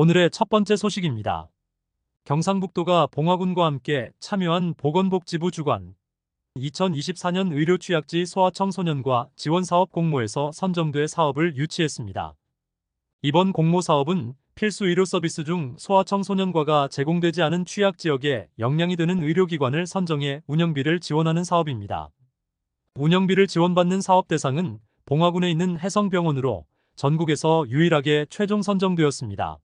오늘의 첫 번째 소식입니다. 경상북도가 봉화군과 함께 참여한 보건복지부 주관 2024년 의료취약지 소아청소년과 지원사업 공모에서 선정돼 사업을 유치했습니다. 이번 공모 사업은 필수 의료 서비스 중 소아청소년과가 제공되지 않은 취약지역에 역량이 되는 의료기관을 선정해 운영비를 지원하는 사업입니다. 운영비를 지원받는 사업 대상은 봉화군에 있는 해성병원으로 전국에서 유일하게 최종 선정되었습니다.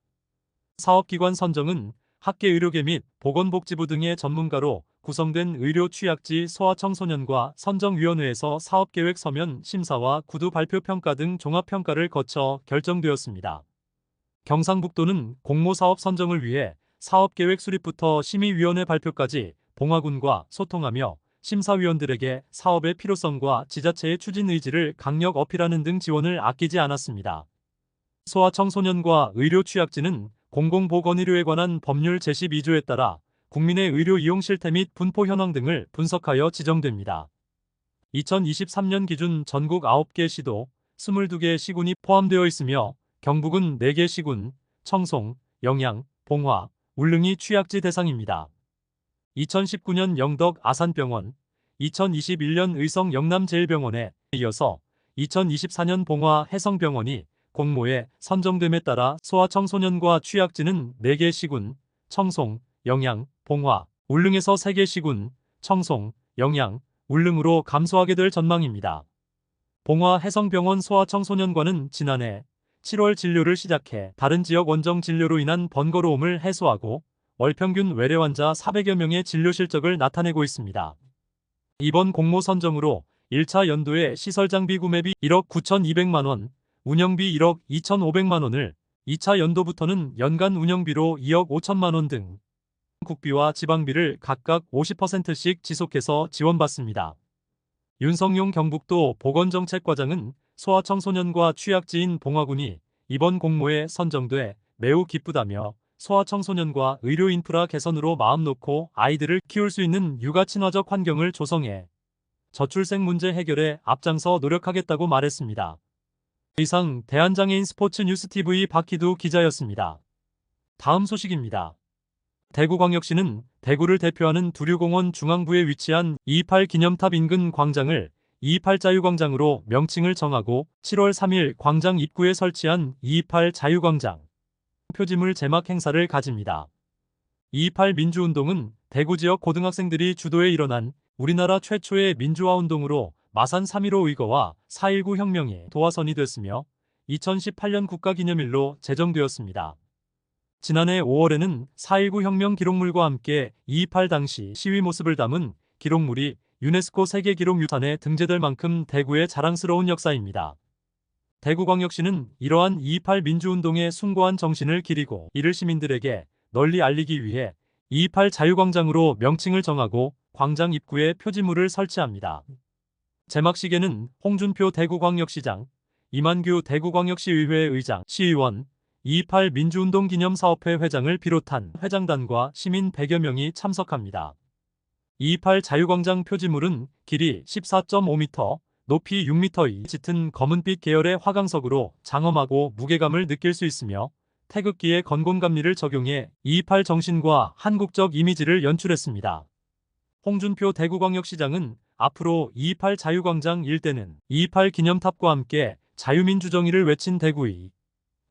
사업기관 선정은 학계의료계 및 보건복지부 등의 전문가로 구성된 의료취약지 소아청소년과 선정위원회에서 사업계획 서면 심사와 구두 발표 평가 등 종합평가를 거쳐 결정되었습니다. 경상북도는 공모사업 선정을 위해 사업계획 수립부터 심의위원회 발표까지 봉화군과 소통하며 심사위원들에게 사업의 필요성과 지자체의 추진 의지를 강력 어필하는 등 지원을 아끼지 않았습니다. 소아청소년과 의료취약지는 공공보건의료에 관한 법률 제12조에 따라 국민의 의료 이용 실태 및 분포 현황 등을 분석하여 지정됩니다. 2023년 기준 전국 9개 시도 22개 시군이 포함되어 있으며 경북은 4개 시군, 청송, 영양, 봉화, 울릉이 취약지 대상입니다. 2019년 영덕 아산병원, 2021년 의성 영남제일병원에 이어서 2024년 봉화 해성병원이 공모에 선정됨에 따라 소아청소년과 취약지는 4개 시군, 청송, 영양, 봉화, 울릉에서 3개 시군, 청송, 영양, 울릉으로 감소하게 될 전망입니다. 봉화 해성병원 소아청소년과는 지난해 7월 진료를 시작해 다른 지역 원정 진료로 인한 번거로움을 해소하고 월 평균 외래 환자 400여 명의 진료 실적을 나타내고 있습니다. 이번 공모 선정으로 1차 연도에 시설 장비 구매비 1억 9,200만 원, 운영비 1억 2,500만 원을 2차 연도부터는 연간 운영비로 2억 5천만 원 등 국비와 지방비를 각각 50%씩 지속해서 지원받습니다. 윤성용 경북도 보건정책과장은 소아청소년과 취약지인 봉화군이 이번 공모에 선정돼 매우 기쁘다며 소아청소년과 의료 인프라 개선으로 마음 놓고 아이들을 키울 수 있는 육아 친화적 환경을 조성해 저출생 문제 해결에 앞장서 노력하겠다고 말했습니다. 이상 대한장애인 스포츠 뉴스TV 박희두 기자였습니다. 다음 소식입니다. 대구광역시는 대구를 대표하는 두류공원 중앙부에 위치한 228 기념탑 인근 광장을 228 자유광장으로 명칭을 정하고 7월 3일 광장 입구에 설치한 228 자유광장 표지물 제막 행사를 가집니다. 228 민주운동은 대구 지역 고등학생들이 주도해 일어난 우리나라 최초의 민주화운동으로 마산 3.15 의거와 4.19 혁명의 도화선이 됐으며 2018년 국가기념일로 제정되었습니다. 지난해 5월에는 4.19 혁명 기록물과 함께 228 당시 시위 모습을 담은 기록물이 유네스코 세계기록유산에 등재될 만큼 대구의 자랑스러운 역사입니다. 대구광역시는 이러한 228 민주운동의 숭고한 정신을 기리고 이를 시민들에게 널리 알리기 위해 228 자유광장으로 명칭을 정하고 광장 입구에 표지물을 설치합니다. 제막식에는 홍준표 대구광역시장, 이만규 대구광역시의회 의장, 시의원, 228 민주운동 기념사업회 회장을 비롯한 회장단과 시민 100여 명이 참석합니다. 228 자유광장 표지물은 길이 14.5m, 높이 6m의 짙은 검은빛 계열의 화강석으로 장엄하고 무게감을 느낄 수 있으며 태극기에 건곤감리를 적용해 228 정신과 한국적 이미지를 연출했습니다. 홍준표 대구광역시장은 앞으로 228 자유광장 일대는 228 기념탑과 함께 자유민주정의를 외친 대구의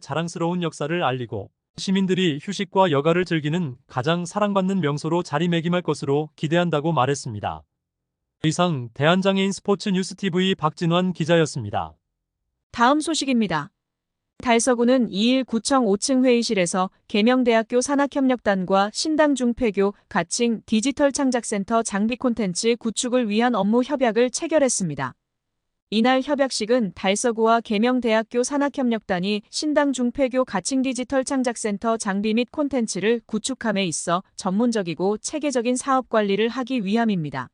자랑스러운 역사를 알리고 시민들이 휴식과 여가를 즐기는 가장 사랑받는 명소로 자리매김할 것으로 기대한다고 말했습니다. 이상 대한장애인 스포츠 뉴스TV 박진환 기자였습니다. 다음 소식입니다. 달서구는 2일 구청 5층 회의실에서 계명대학교 산학협력단과 신당중폐교 가칭 디지털 창작센터 장비 콘텐츠 구축을 위한 업무 협약을 체결했습니다. 이날 협약식은 달서구와 계명대학교 산학협력단이 신당중폐교 가칭 디지털 창작센터 장비 및 콘텐츠를 구축함에 있어 전문적이고 체계적인 사업 관리를 하기 위함입니다.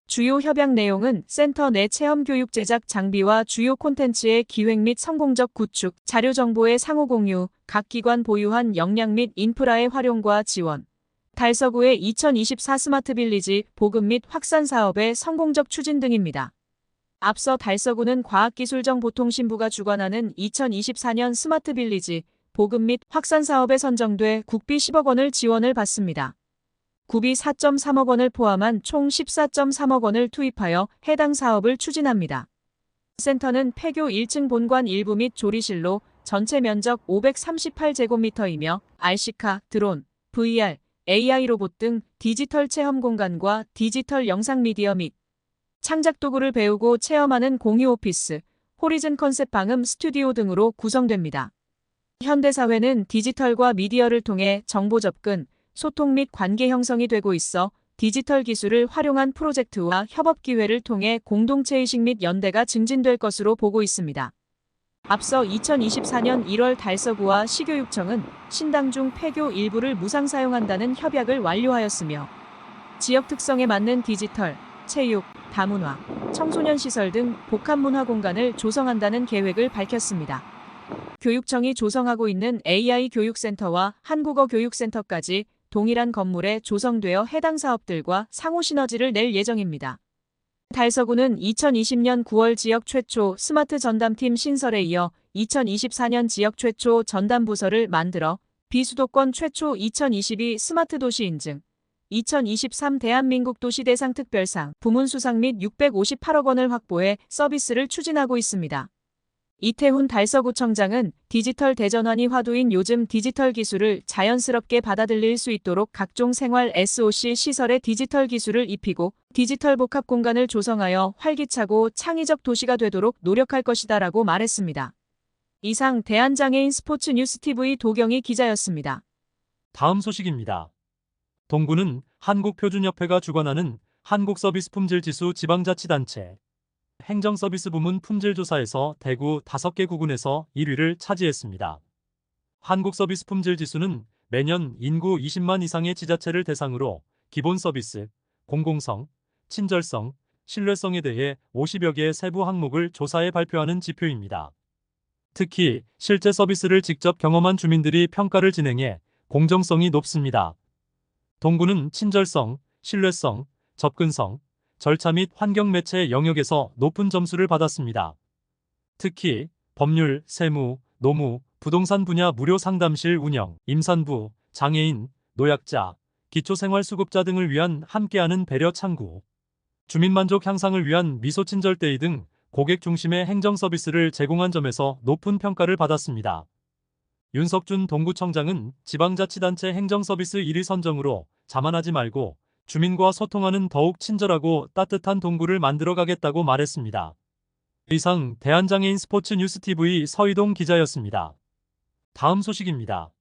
주요 협약 내용은 센터 내 체험교육 제작 장비와 주요 콘텐츠의 기획 및 성공적 구축, 자료 정보의 상호 공유, 각 기관 보유한 역량 및 인프라의 활용과 지원, 달서구의 2024 스마트 빌리지 보급 및 확산 사업의 성공적 추진 등입니다. 앞서 달서구는 과학기술정보통신부가 주관하는 2024년 스마트 빌리지 보급 및 확산 사업에 선정돼 국비 10억 원을 지원을 받습니다. 구비 4.3억 원을 포함한 총 14.3억 원을 투입하여 해당 사업을 추진합니다. 센터는 폐교 1층 본관 일부 및 조리실로 전체 면적 538제곱미터이며 RC카, 드론, VR, AI 로봇 등 디지털 체험 공간과 디지털 영상 미디어 및 창작 도구를 배우고 체험하는 공유 오피스, 호리즌 컨셉 방음 스튜디오 등으로 구성됩니다. 현대사회는 디지털과 미디어를 통해 정보 접근, 소통 및 관계 형성이 되고 있어 디지털 기술을 활용한 프로젝트와 협업 기회를 통해 공동체의식 및 연대가 증진될 것으로 보고 있습니다. 앞서 2024년 1월 달서구와 시교육청은 신당중 폐교 일부를 무상 사용한다는 협약을 완료하였으며 지역 특성에 맞는 디지털, 체육, 다문화, 청소년 시설 등 복합문화 공간을 조성한다는 계획을 밝혔습니다. 교육청이 조성하고 있는 AI 교육센터와 한국어 교육센터까지 동일한 건물에 조성되어 해당 사업들과 상호 시너지를 낼 예정입니다. 달서구는 2020년 9월 지역 최초 스마트 전담팀 신설에 이어 2024년 지역 최초 전담부서를 만들어 비수도권 최초 2022 스마트 도시 인증, 2023 대한민국 도시 대상 특별상, 부문 수상 및 658억 원을 확보해 서비스를 추진하고 있습니다. 이태훈 달서구청장은 디지털 대전환이 화두인 요즘 디지털 기술을 자연스럽게 받아들일 수 있도록 각종 생활 SOC 시설에 디지털 기술을 입히고 디지털 복합 공간을 조성하여 활기차고 창의적 도시가 되도록 노력할 것이다라고 말했습니다. 이상 대한장애인 스포츠 뉴스TV 도경희 기자였습니다. 다음 소식입니다. 동구는 한국표준협회가 주관하는 한국서비스품질지수 지방자치단체 행정서비스 부문 품질조사에서 대구 5개 구군에서 1위를 차지했습니다. 한국서비스품질지수는 매년 인구 20만 이상의 지자체를 대상으로 기본서비스, 공공성, 친절성, 신뢰성에 대해 50여 개의 세부 항목을 조사해 발표하는 지표입니다. 특히 실제 서비스를 직접 경험한 주민들이 평가를 진행해 공정성이 높습니다. 동구는 친절성, 신뢰성, 접근성, 절차 및 환경 매체 영역에서 높은 점수를 받았습니다. 특히 법률, 세무, 노무, 부동산 분야 무료 상담실 운영, 임산부, 장애인, 노약자, 기초생활수급자 등을 위한 함께하는 배려 창구, 주민만족 향상을 위한 미소친절데이 등 고객 중심의 행정 서비스를 제공한 점에서 높은 평가를 받았습니다. 윤석준 동구청장은 지방자치단체 행정서비스 1위 선정으로 자만하지 말고 주민과 소통하는 더욱 친절하고 따뜻한 동구를 만들어가겠다고 말했습니다. 이상 대한장애인 스포츠 뉴스TV 서희동 기자였습니다. 다음 소식입니다.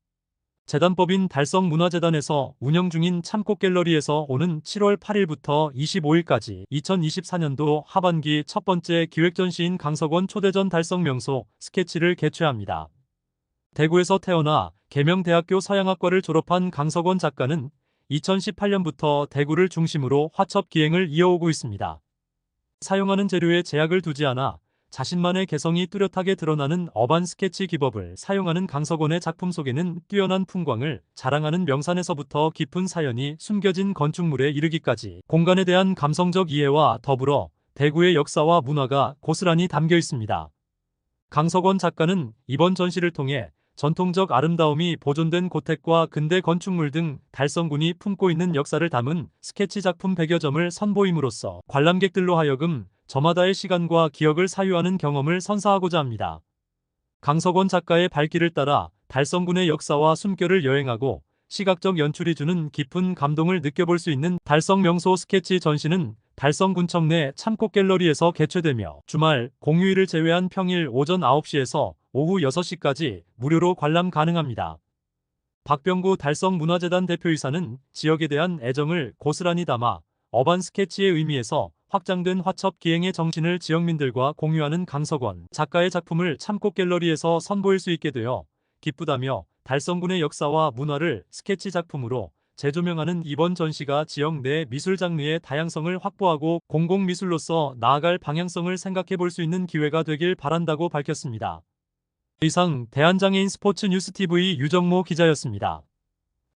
재단법인 달성문화재단에서 운영 중인 참꽃갤러리에서 오는 7월 8일부터 25일까지 2024년도 하반기 첫 번째 기획전시인 강석원 초대전 달성명소 스케치를 개최합니다. 대구에서 태어나 계명대학교 서양학과를 졸업한 강석원 작가는 2018년부터 대구를 중심으로 화첩 기행을 이어오고 있습니다. 사용하는 재료에 제약을 두지 않아 자신만의 개성이 뚜렷하게 드러나는 어반 스케치 기법을 사용하는 강석원의 작품 속에는 뛰어난 풍광을 자랑하는 명산에서부터 깊은 사연이 숨겨진 건축물에 이르기까지 공간에 대한 감성적 이해와 더불어 대구의 역사와 문화가 고스란히 담겨 있습니다. 강석원 작가는 이번 전시를 통해 전통적 아름다움이 보존된 고택과 근대 건축물 등 달성군이 품고 있는 역사를 담은 스케치 작품 100여 점을 선보임으로써 관람객들로 하여금 저마다의 시간과 기억을 사유하는 경험을 선사하고자 합니다. 강석원 작가의 발길을 따라 달성군의 역사와 숨결을 여행하고 시각적 연출이 주는 깊은 감동을 느껴볼 수 있는 달성명소 스케치 전시는 달성군청 내 참꽃갤러리에서 개최되며 주말, 공휴일을 제외한 평일 오전 9시에서 오후 6시까지 무료로 관람 가능합니다. 박병구 달성문화재단 대표이사는 지역에 대한 애정을 고스란히 담아 어반 스케치의 의미에서 확장된 화첩 기행의 정신을 지역민들과 공유하는 강석원 작가의 작품을 참꽃갤러리에서 선보일 수 있게 되어 기쁘다며 달성군의 역사와 문화를 스케치 작품으로 재조명하는 이번 전시가 지역 내 미술 장르의 다양성을 확보하고 공공미술로서 나아갈 방향성을 생각해 볼 수 있는 기회가 되길 바란다고 밝혔습니다. 이상 대한장애인 스포츠 뉴스TV 유정모 기자였습니다.